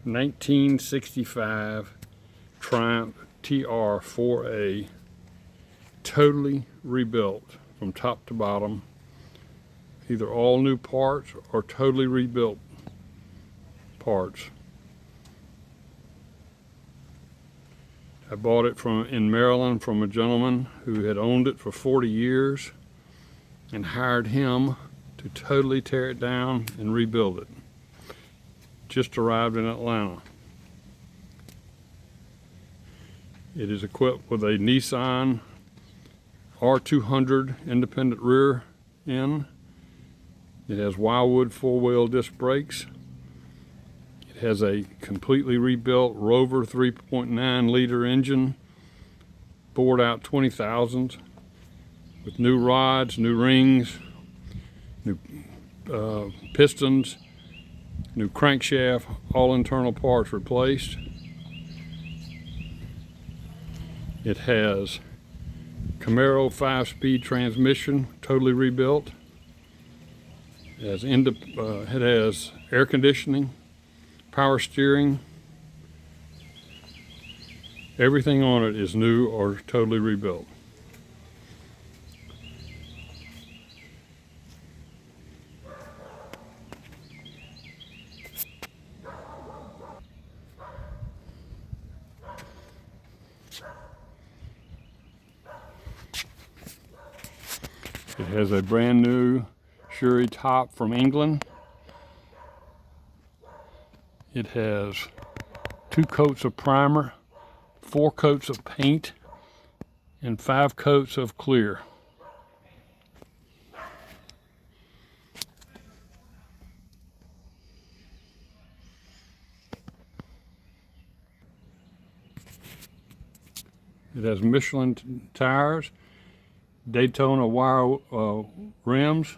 1965 Triumph TR4A, totally rebuilt from top to bottom, either all new parts or totally rebuilt parts. I bought it in Maryland from a gentleman who had owned it for 40 years and hired him to totally tear it down and rebuild it. Just arrived in Atlanta. It is equipped with a Nissan R200 independent rear end. It has Wildwood four-wheel disc brakes. It has a completely rebuilt Rover 3.9 liter engine, bored out 20,000 with new rods, new rings, new pistons, new crankshaft, all internal parts replaced. It has Camero 5-speed transmission, totally rebuilt. It has air conditioning, power steering. Everything on it is new or totally rebuilt. It has a brand new Shuri top from England. It has 2 coats of primer, 4 coats of paint, and 5 coats of clear. It has Michelin tires, Daytona wire rims,